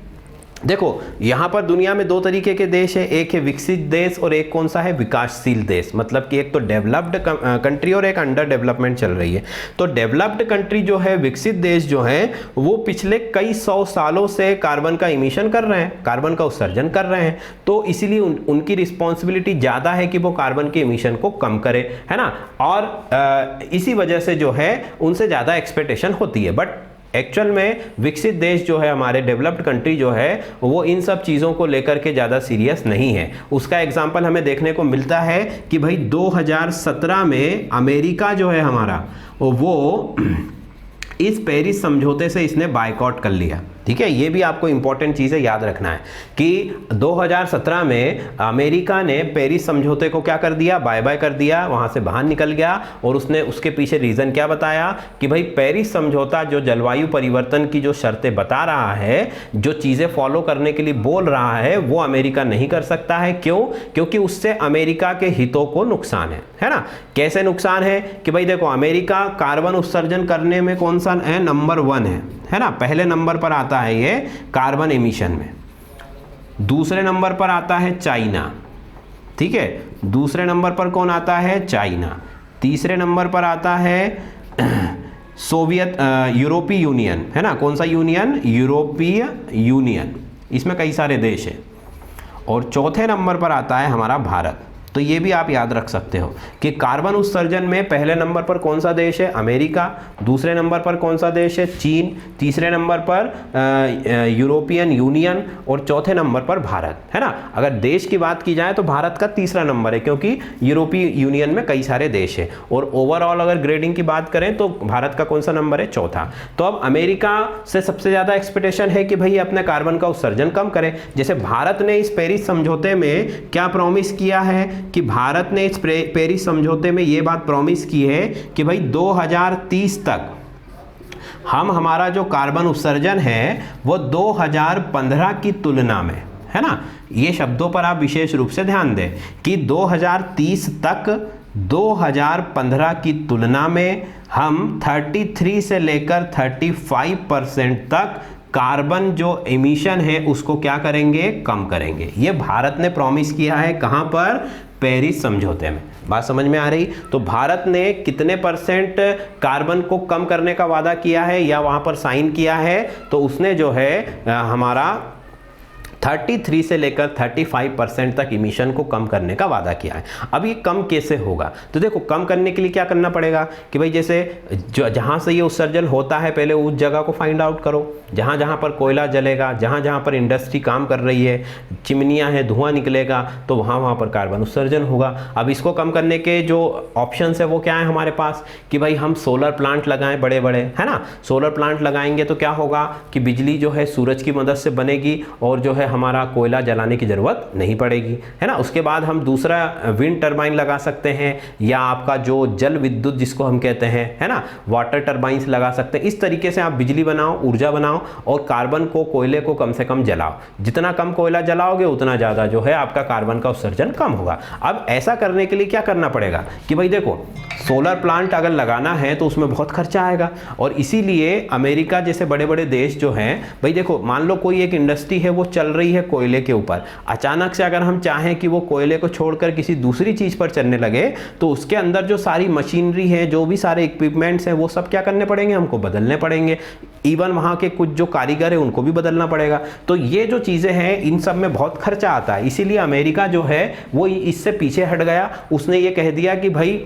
देखो यहां पर दुनिया में दो तरीके के देश है, एक है विकसित देश और एक कौन सा है, विकासशील देश। मतलब कि एक तो डेवलप्ड कंट्री और एक अंडर डेवलपमेंट चल रही है। तो डेवलप्ड कंट्री जो है, विकसित देश जो है, वो पिछले कई 100 सालों से कार्बन का इमिशन कर रहे हैं, कार्बन का उत्सर्जन कर रहे हैं। तो इसीलिए उनकी रिस्पॉन्सिबिलिटी ज़्यादा है कि वो कार्बन के इमिशन को कम करे, है ना। और इसी वजह से जो है उनसे ज़्यादा एक्सपेक्टेशन होती है। बट एक्चुअल में विकसित देश जो है, हमारे डेवलप्ड कंट्री जो है, वो इन सब चीज़ों को लेकर के ज़्यादा सीरियस नहीं है। उसका एग्जांपल हमें देखने को मिलता है कि भाई 2017 में अमेरिका जो है हमारा, वो इस पेरिस समझौते से इसने बायकॉट कर लिया। ठीक है, ये भी आपको इंपॉर्टेंट चीज़ है, याद रखना है कि 2017 में अमेरिका ने पेरिस समझौते को क्या कर दिया, बाय बाय कर दिया, वहाँ से बाहर निकल गया। और उसने उसके पीछे रीज़न क्या बताया कि भाई पेरिस समझौता जो जलवायु परिवर्तन की जो शर्तें बता रहा है, जो चीज़ें फॉलो करने के लिए बोल रहा है, वो अमेरिका नहीं कर सकता है। क्यों? क्योंकि उससे अमेरिका के हितों को नुकसान है ना। कैसे नुकसान है कि भाई देखो, अमेरिका कार्बन उत्सर्जन करने में कौन सा है, नंबर 1 है ना, पहले नंबर पर आता है ये कार्बन एमिशन में। दूसरे नंबर पर आता है चाइना, ठीक है, दूसरे नंबर पर कौन आता है, चाइना। तीसरे नंबर पर आता है सोवियत यूरोपीय यूनियन, है ना। कौन सा यूनियन, यूरोपीय यूनियन, इसमें कई सारे देश हैं। और चौथे नंबर पर आता है हमारा भारत। तो ये भी आप याद रख सकते हो कि कार्बन उत्सर्जन में पहले नंबर पर कौन सा देश है, अमेरिका। दूसरे नंबर पर कौन सा देश है, चीन। तीसरे नंबर पर यूरोपियन यूनियन और चौथे नंबर पर भारत, है ना। अगर देश की बात की जाए तो भारत का तीसरा नंबर है, क्योंकि यूरोपीय यूनियन में कई सारे देश हैं। और ओवरऑल अगर ग्रेडिंग की बात करें तो भारत का कौन सा नंबर है, चौथा। तो अब अमेरिका से सबसे ज़्यादा एक्सपेक्टेशन है कि भाई अपने कार्बन का उत्सर्जन कम करें। जैसे भारत ने इस पेरिस समझौते में क्या प्रॉमिस किया है कि भारत ने इस पेरिस समझौते में ये बात प्रॉमिस की है कि भाई 2030 तक हम हमारा जो कार्बन उत्सर्जन है वो 2015 की तुलना में, है ना। ये शब्दों पर आप विशेष रूप से ध्यान दें कि 2030 तक 2015 की तुलना में हम 33 से लेकर 35% तक कार्बन जो एमिशन है उसको क्या करेंगे, कम करेंगे। ये भारत ने प्रॉमिस किया है, कहां पर, पेरिस समझौते में। बात समझ में आ रही। तो भारत ने कितने % कार्बन को कम करने का वादा किया है या वहां पर साइन किया है, तो उसने जो है हमारा 33 से लेकर 35% तक इमिशन को कम करने का वादा किया है। अब ये कम कैसे होगा, तो देखो कम करने के लिए क्या करना पड़ेगा कि भाई जैसे जहाँ से ये उत्सर्जन होता है, पहले उस जगह को फाइंड आउट करो, जहाँ जहाँ पर कोयला जलेगा, जहाँ जहाँ पर इंडस्ट्री काम कर रही है, चिमनियाँ हैं, धुआं निकलेगा, तो वहाँ वहाँ पर कार्बन उत्सर्जन होगा। अब इसको कम करने के जो ऑप्शंस है वो क्या है हमारे पास कि भाई हम सोलर प्लांट लगाएं बड़े बड़े, है ना। सोलर प्लांट लगाएंगे तो क्या होगा कि बिजली जो है सूरज की मदद से बनेगी और जो है हमारा कोयला जलाने की ज़रूरत नहीं पड़ेगी, है ना। उसके बाद हम दूसरा विंड टरबाइन लगा सकते हैं या आपका जो जल विद्युत जिसको हम कहते हैं, है ना, वाटर टरबाइंस लगा सकते हैं। इस तरीके से आप बिजली बनाओ, ऊर्जा बनाओ और कार्बन को, कोयले को कम से कम जलाओ। जितना कम कोयला जलाओगे उतना ज़्यादा जो है आपका कार्बन का उत्सर्जन कम होगा। अब ऐसा करने के लिए क्या करना पड़ेगा कि भाई देखो सोलर प्लांट अगर लगाना है तो उसमें बहुत खर्चा आएगा और इसीलिए अमेरिका जैसे बड़े बड़े देश जो हैं, भाई देखो मान लो कोई एक इंडस्ट्री है वो चल रही है कोयले के ऊपर, अचानक से अगर हम चाहें कि वो कोयले को छोड़कर किसी दूसरी चीज़ पर चलने लगे तो उसके अंदर जो सारी मशीनरी है, जो भी सारे इक्विपमेंट्स हैं, वो सब क्या करने पड़ेंगे, हमको बदलने पड़ेंगे। इवन वहाँ के कुछ जो कारीगर है उनको भी बदलना पड़ेगा। तो ये जो चीज़ें हैं इन सब में बहुत खर्चा आता है, इसीलिए अमेरिका जो है वो इससे पीछे हट गया। उसने ये कह दिया कि भाई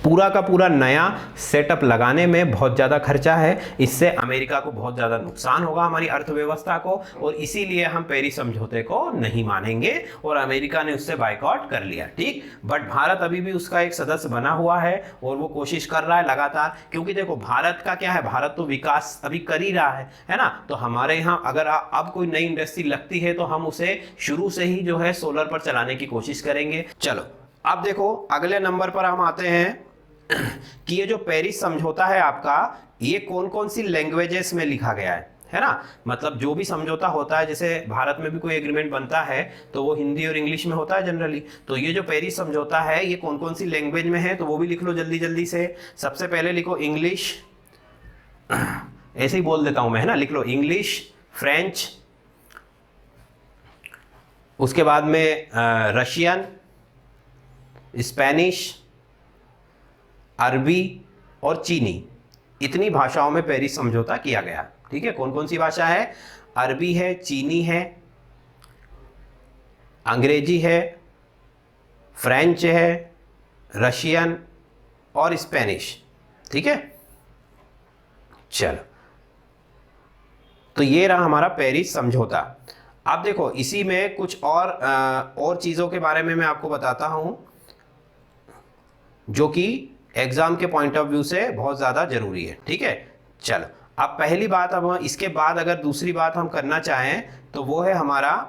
पूरा का पूरा नया सेटअप लगाने में बहुत ज़्यादा खर्चा है। इससे अमेरिका को बहुत ज़्यादा नुकसान होगा, हमारी अर्थव्यवस्था को, और इसीलिए हम पेरिस समझौते को नहीं मानेंगे और अमेरिका ने उससे बायकॉट कर लिया। ठीक, बट भारत अभी भी उसका एक सदस्य बना हुआ है और वो कोशिश कर रहा है लगातार, क्योंकि देखो भारत का क्या है, भारत तो विकास अभी कर ही रहा है ना। तो हमारे यहाँ अगर अब कोई नई इंडस्ट्री लगती है तो हम उसे शुरू से ही जो है सोलर पर चलाने की कोशिश करेंगे। चलो अब देखो अगले नंबर पर हम आते हैं कि ये जो पेरिस समझौता है आपका, ये कौन कौन सी लैंग्वेजेस में लिखा गया है ना। मतलब जो भी समझौता होता है, जैसे भारत में भी कोई एग्रीमेंट बनता है तो वो हिंदी और इंग्लिश में होता है जनरली। तो ये जो पेरिस समझौता है ये कौन कौन सी लैंग्वेज में है, तो वो भी लिख लो जल्दी जल्दी से। सबसे पहले लिखो इंग्लिश, ऐसे ही बोल देता हूं मैं, है ना, लिख लो इंग्लिश, फ्रेंच, उसके बाद में रशियन, स्पेनिश, अरबी और चीनी, इतनी भाषाओं में पेरिस समझौता किया गया। ठीक है, कौन कौन सी भाषा है, अरबी है, चीनी है, अंग्रेजी है, फ्रेंच है, रशियन और स्पेनिश। ठीक है, चलो तो ये रहा हमारा पेरिस समझौता। अब देखो इसी में कुछ और चीजों के बारे में मैं आपको बताता हूं जो कि एग्जाम के पॉइंट ऑफ व्यू से बहुत ज्यादा जरूरी है। ठीक है, चलो अब पहली बात, अब इसके बाद अगर दूसरी बात हम करना चाहें तो वो है हमारा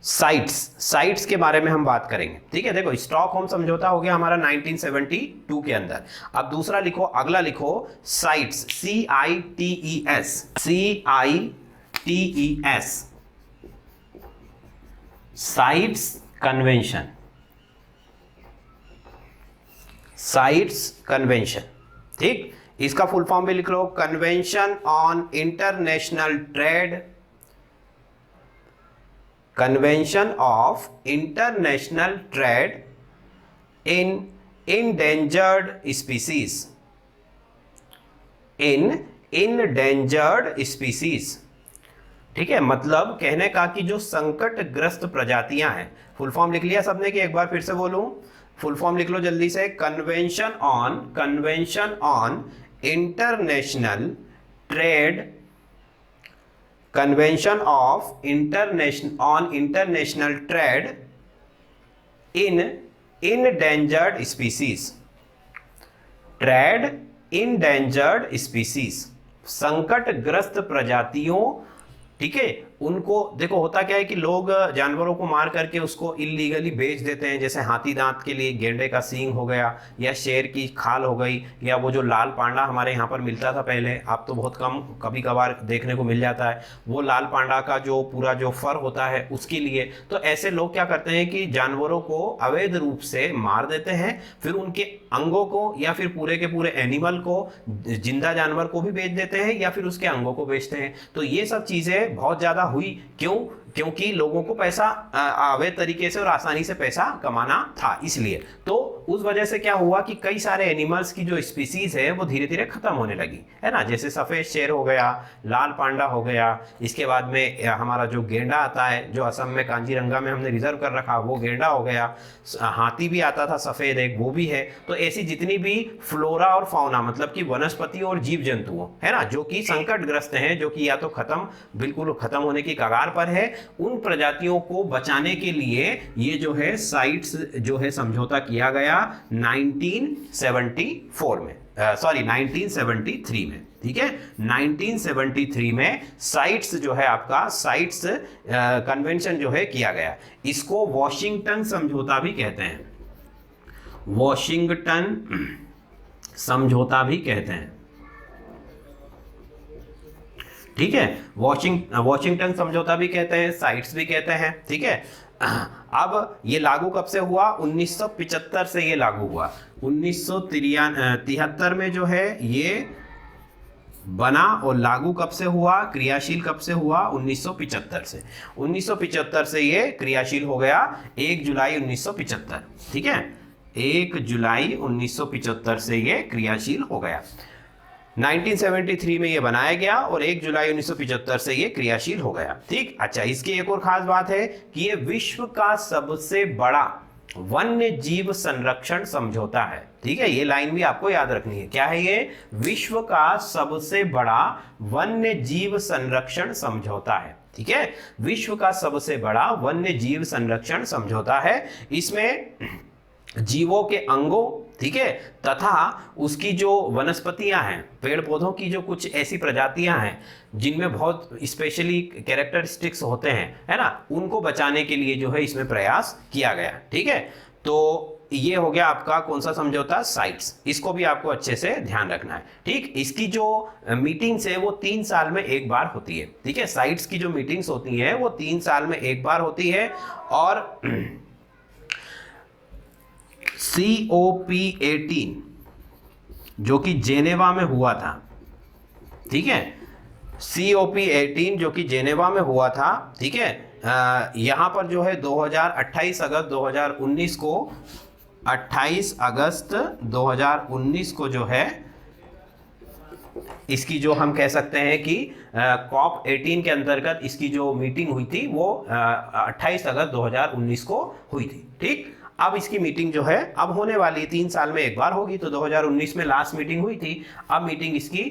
साइट्स के बारे में हम बात करेंगे। ठीक है, देखो स्टॉकहोम समझौता हो गया हमारा 1972 के अंदर। अब दूसरा लिखो, अगला लिखो CITES, CITES, CITES, CITES convention, CITES convention. ठीक, इसका फुल फॉर्म भी लिख लो, convention on international trade, convention of international trade in endangered species, in endangered species. ठीक है, मतलब कहने का कि जो संकटग्रस्त प्रजातियां हैं, फुल फॉर्म लिख लिया सबने कि एक बार फिर से बोलूं, फुल फॉर्म लिख लो जल्दी से, convention on international trade, convention of international trade in endangered species, trade endangered species, संकटग्रस्त प्रजातियों। ठीक है, उनको देखो होता क्या है कि लोग जानवरों को मार करके उसको इलीगली बेच देते हैं, जैसे हाथी दांत के लिए गेंडे का सींग हो गया, या शेर की खाल हो गई, या वो जो लाल पांडा हमारे यहाँ पर मिलता था पहले, अब तो बहुत कम कभी कभार देखने को मिल जाता है, वो लाल पांडा का जो पूरा जो फर होता है उसके लिए। तो ऐसे लोग क्या करते हैं कि जानवरों को अवैध रूप से मार देते हैं, फिर उनके अंगों को या फिर पूरे के पूरे एनिमल को, जिंदा जानवर को भी बेच देते हैं या फिर उसके अंगों को बेचते हैं। तो ये सब चीजें बहुत ज्यादा हुई, क्यों? क्योंकि लोगों को पैसा अवैध तरीके से और आसानी से पैसा कमाना था, इसलिए। तो उस वजह से क्या हुआ कि कई सारे एनिमल्स की जो स्पीसीज है वो धीरे धीरे खत्म होने लगी, है ना। जैसे सफेद शेर हो गया, लाल पांडा हो गया, इसके बाद में हमारा जो गेंडा आता है, जो असम में कांजीरंगा में हमने रिजर्व कर रखा, वो गेंडा हो गया। हाथी भी आता था सफेद एक, वो भी है। तो ऐसी जितनी भी फ्लोरा और फाउना, मतलब कि वनस्पति और जीव जंतु है ना, जो कि संकटग्रस्त हैं, जो कि या तो बिल्कुल खत्म होने की कगार पर है, उन प्रजातियों को बचाने के लिए ये जो है साइट्स जो है समझौता किया गया 1974 में, सॉरी 1973 में। ठीक है, 1973 में साइट्स जो है आपका, साइट्स कन्वेंशन जो है किया गया। इसको वॉशिंगटन समझौता भी कहते हैं, वॉशिंगटन समझौता भी कहते हैं। ठीक है, वॉशिंगटन समझौता भी कहते हैं, साइट्स भी कहते हैं। ठीक है, अब ये लागू कब से हुआ? 1975 से ये लागू हुआ। 1973 में जो है ये बना, और लागू कब से हुआ, क्रियाशील कब से हुआ? 1975 से। 1975 से ये क्रियाशील हो गया, 1 जुलाई 1975। ठीक है, 1 जुलाई 1975 से ये क्रियाशील हो गया। 1973 में ये बनाया गया और 1 जुलाई 1975 से ये क्रियाशील हो गया। ठीक, अच्छा, इसकी एक और खास बात है कि ये विश्व का सबसे बड़ा वन्य जीव संरक्षण समझौता है। ठीक है, ये लाइन भी आपको याद रखनी है। क्या है ये? विश्व का सबसे बड़ा वन्य जीव संरक्षण समझौता है। ठीक है, विश्व का सबसे बड़ा वन्य जीव संरक्षण समझौता है। इसमें जीवों के अंगों, ठीक है, तथा उसकी जो वनस्पतियां हैं, पेड़ पौधों की जो कुछ ऐसी प्रजातियां हैं जिनमें बहुत स्पेशली कैरेक्टरिस्टिक्स होते हैं, है ना, उनको बचाने के लिए जो है इसमें प्रयास किया गया। ठीक है, तो ये हो गया आपका कौन सा समझौता? साइट्स। इसको भी आपको अच्छे से ध्यान रखना है। ठीक, इसकी जो मीटिंग्स है वो 3 साल में एक बार होती है। ठीक है, साइट्स की जो मीटिंग्स होती है वो 3 साल में एक बार होती है। और COP18 जो कि जेनेवा में हुआ था, ठीक है, COP18 जो कि जेनेवा में हुआ था, ठीक है, यहां पर जो है 28 अगस्त 2019 को 28 अगस्त 2019 को जो है इसकी जो हम कह सकते हैं कि COP18 के अंतर्गत इसकी जो मीटिंग हुई थी वो 28 अगस्त 2019 को हुई थी। ठीक, अब इसकी मीटिंग जो है अब होने वाली 3 साल में एक बार होगी। तो 2019 में लास्ट मीटिंग हुई थी, अब मीटिंग इसकी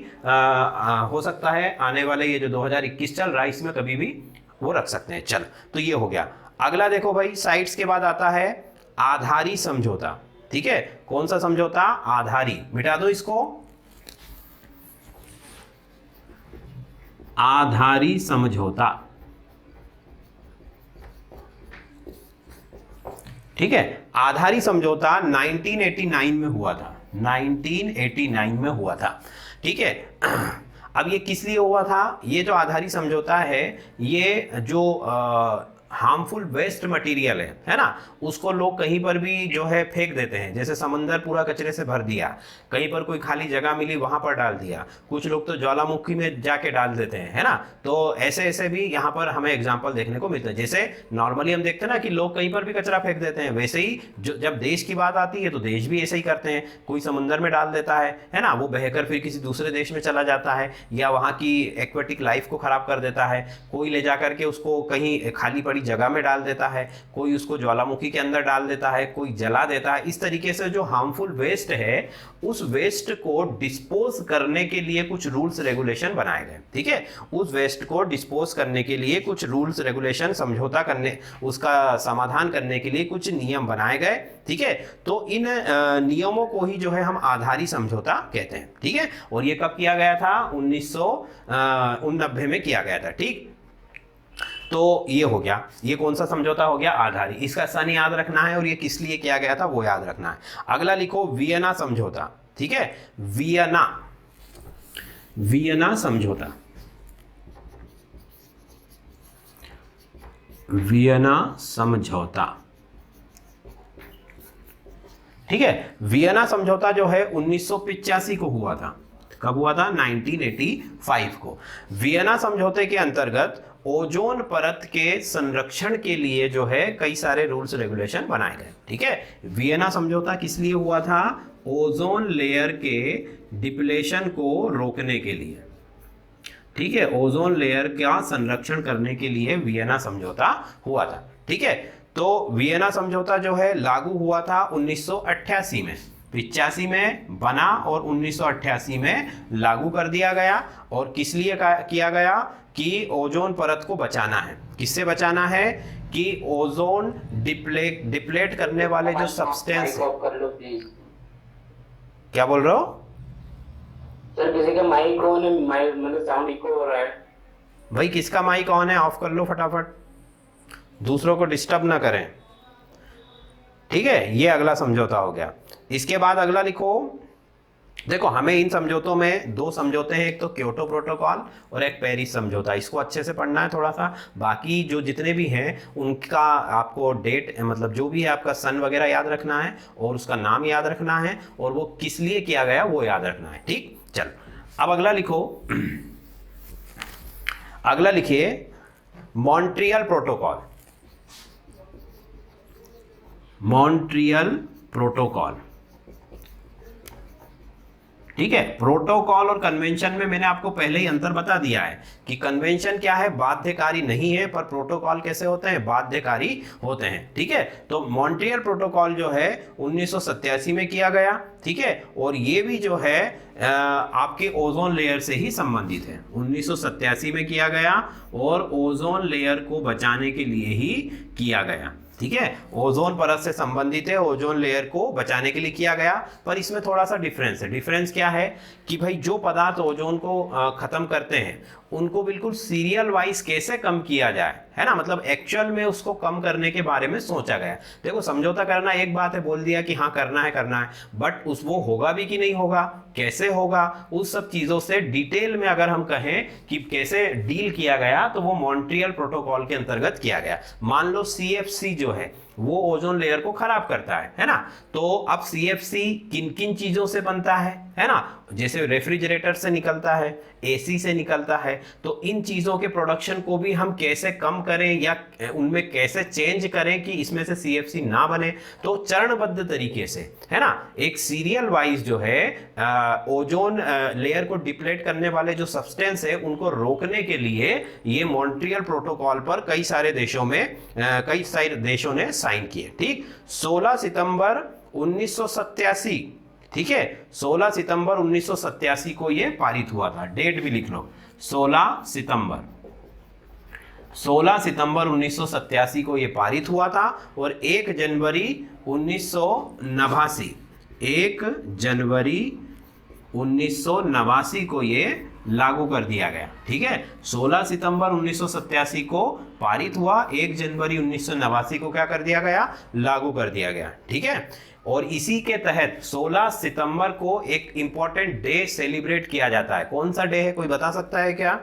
हो सकता है आने वाले ये जो 2021 चल रहा है इसमें कभी भी वो रख सकते हैं। चल, तो ये हो गया। अगला देखो भाई, साइट्स के बाद आता है आधारी समझौता। ठीक है, कौन सा समझौता? आधारी। मिटा दो इसको, आधारी समझौता। ठीक है, आधारी समझौता 1989 में हुआ था, 1989 में हुआ था। ठीक है, अब ये किस लिए हुआ था? ये जो आधारी समझौता है, ये जो हार्मफुल वेस्ट मटेरियल है ना, उसको लोग कहीं पर भी जो है फेंक देते हैं। जैसे समंदर पूरा कचरे से भर दिया, कहीं पर कोई खाली जगह मिली वहां पर डाल दिया, कुछ लोग तो ज्वालामुखी में जाके डाल देते हैं, है ना। तो ऐसे ऐसे भी यहाँ पर हमें एग्जाम्पल देखने को मिलते हैं। जैसे नॉर्मली हम देखते हैं ना कि लोग कहीं पर भी कचरा फेंक देते हैं, वैसे ही जब देश की बात आती है तो देश भी ऐसे ही करते हैं। कोई समंदर में डाल देता है ना, वो बहकर फिर किसी दूसरे देश में चला जाता है, या वहाँ की एक्वेटिक लाइफ को खराब कर देता है। कोई ले जा करके उसको कहीं खाली पड़ी जगह में डाल देता है, कोई उसको ज्वालामुखी के अंदर डाल देता है, कोई जला देता है। इस तरीके से जो हार्मफुल वेस्ट है, उस वेस्ट को डिस्पोज करने के लिए कुछ रूल्स रेगुलेशन बनाए गए। ठीक है, उस वेस्ट को डिस्पोज करने के लिए कुछ रूल्स रेगुलेशन, समझौता करने, उसका समाधान करने के लिए कुछ नियम बनाए गए। ठीक है, तो इन नियमों को ही जो है हम आधारी समझौता कहते हैं। ठीक है, और ये कब किया गया था? 1989 में किया गया था। ठीक, तो ये हो गया, ये कौन सा समझौता हो गया? आधारी। इसका सन याद रखना है और ये किस लिए किया गया था वो याद रखना है। अगला लिखो वियना समझौता। ठीक है, वियना, वियना समझौता, वियना समझौता। ठीक है, वियना समझौता जो है 1985 को हुआ था। कब हुआ था? 1985 को। वियना समझौते के अंतर्गत ओजोन परत के संरक्षण के लिए जो है कई सारे रूल्स रेगुलेशन बनाए गए। ठीक है, वियना समझौता किस लिए हुआ था? ओजोन लेयर के डिप्लेशन को रोकने के लिए। ठीक है, ओजोन लेयर का संरक्षण करने के लिए वियना समझौता हुआ था। ठीक है, तो वियना समझौता जो है लागू हुआ था 1988 में। 85 में बना और 1988 में लागू कर दिया गया। और किस लिए किया गया? कि ओजोन परत को बचाना है। किससे बचाना है? कि ओजोन डिप्लेट करने वाले जो सब्सटेंस। क्या बोल रहे हो सर? किसी का माइक ऑन है, मतलब साउंड इको हो रहा है भाई। किसका माइक ऑन है? ऑफ कर लो फटाफट, दूसरों को डिस्टर्ब ना करें। ठीक है, ये अगला समझौता हो गया। इसके बाद अगला लिखो। देखो, हमें इन समझौतों में 2 समझौते हैं, एक तो क्योटो प्रोटोकॉल और एक पेरिस समझौता। इसको अच्छे से पढ़ना है थोड़ा सा। बाकी जो जितने भी हैं उनका आपको डेट, मतलब जो भी है आपका सन वगैरह याद रखना है और उसका नाम याद रखना है और वो किस लिए किया गया वो याद रखना है। ठीक, चल अब अगला लिखो। अगला लिखिए मॉन्ट्रियल प्रोटोकॉल। Montreal protocol. ठीक है। प्रोटोकॉल और कन्वेंशन में मैंने आपको पहले ही अंतर बता दिया है कि कन्वेंशन क्या है, बाध्यकारी नहीं है, पर प्रोटोकॉल कैसे होते हैं, बाध्यकारी होते हैं। ठीक है, तो मॉन्ट्रियल प्रोटोकॉल जो है 1987 में किया गया। ठीक है, और ये भी जो है आपके ओजोन लेयर से ही संबंधित है। 1987 में किया गया और ओजोन लेयर को बचाने के लिए ही किया गया। ठीक है, ओजोन परत से संबंधित है, ओजोन लेयर को बचाने के लिए किया गया। पर इसमें थोड़ा सा डिफरेंस है। डिफरेंस क्या है कि भाई जो पदार्थ ओजोन को खत्म करते हैं उनको बिल्कुल सीरियल वाइज कैसे कम किया जाए, है ना, मतलब एक्चुअल में उसको कम करने के बारे में सोचा गया। देखो समझौता करना एक बात है, बोल दिया कि हाँ करना है, बट उस वो होगा भी कि नहीं होगा, कैसे होगा, उस सब चीजों से डिटेल में अगर हम कहें कि कैसे डील किया गया तो वो मॉन्ट्रियल प्रोटोकॉल के अंतर्गत किया गया। मान लो CFC जो है वो ओजोन लेयर को खराब करता है ना, तो अब CFC किन किन चीजों से बनता है ना, जैसे रेफ्रिजरेटर से निकलता है, AC से निकलता है, तो इन चीजों के प्रोडक्शन को भी हम कैसे कम करें या उनमें कैसे चेंज करें कि इसमें से CFC ना बने, तो चरणबद्ध तरीके से, है ना, एक सीरियल वाइज जो है ओजोन लेयर को डिप्लेट करने वाले जो सब्सटेंस है उनको रोकने के लिए ये मॉन्ट्रियल प्रोटोकॉल पर कई सारे देशों ने साइन किए। ठीक, 16 सितंबर 1987, ठीक है, 16 सितंबर 1987 को ये पारित हुआ था। डेट भी लिख लो, 16 सितंबर 1987 को ये पारित हुआ था और 1 जनवरी 1989 को ये लागू कर दिया गया। ठीक है, 16 सितंबर 1987 को पारित हुआ, 1 जनवरी 1989 को क्या कर दिया गया, लागू कर दिया गया। ठीक है, और इसी के तहत 16 सितंबर को एक इंपॉर्टेंट डे सेलिब्रेट किया जाता है। कौन सा डे है, कोई बता सकता है क्या?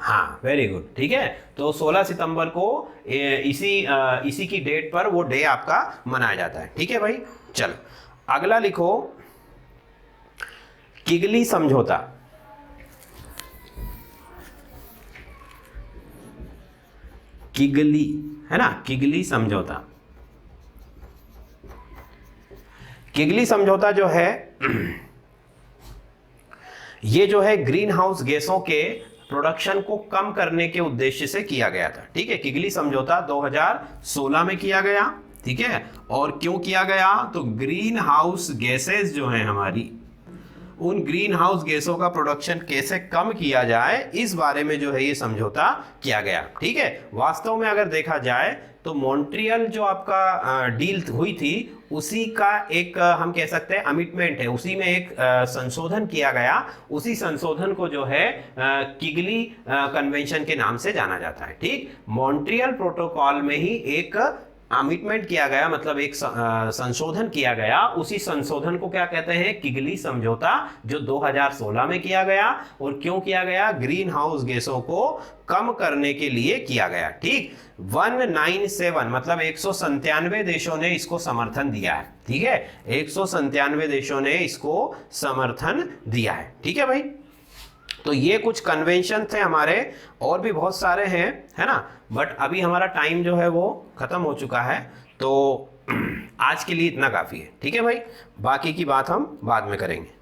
हाँ, वेरी गुड। ठीक है, तो 16 सितंबर को इसी की डेट पर वो डे आपका मनाया जाता है। ठीक है भाई, चलो अगला लिखो, किगली समझौता। किगली, है ना, किगली समझौता। किगली समझौता जो है ये जो है ग्रीन हाउस गैसों के प्रोडक्शन को कम करने के उद्देश्य से किया गया था। ठीक है, किगली समझौता 2016 में किया गया। ठीक है, और क्यों किया गया, तो ग्रीन हाउस गैसेस जो हैं हमारी, उन ग्रीन हाउस गैसों का प्रोडक्शन कैसे कम किया जाए इस बारे में जो है ये समझौता किया गया। ठीक है, वास्तव में अगर देखा जाए तो मॉन्ट्रियल जो आपका डील हुई थी उसी का एक हम कह सकते हैं अमिटमेंट है, उसी में एक संशोधन किया गया। उसी संशोधन को जो है किगली कन्वेंशन के नाम से जाना जाता है। ठीक, मॉन्ट्रियल प्रोटोकॉल में ही एक अमिटमेंट किया गया, मतलब एक संशोधन किया गया। उसी संशोधन को क्या कहते हैं, किगली समझौता, जो 2016 में किया गया। और क्यों किया गया, ग्रीन हाउस गैसों को कम करने के लिए किया गया। ठीक, 197 मतलब 197 देशों ने इसको समर्थन दिया है। ठीक है, 197 देशों ने इसको समर्थन दिया है। ठीक है भाई, तो ये कुछ कन्वेंशन थे हमारे, और भी बहुत सारे हैं, है ना, बट अभी हमारा टाइम जो है वो खत्म हो चुका है, तो आज के लिए इतना काफी है। ठीक है भाई, बाकी की बात हम बाद में करेंगे।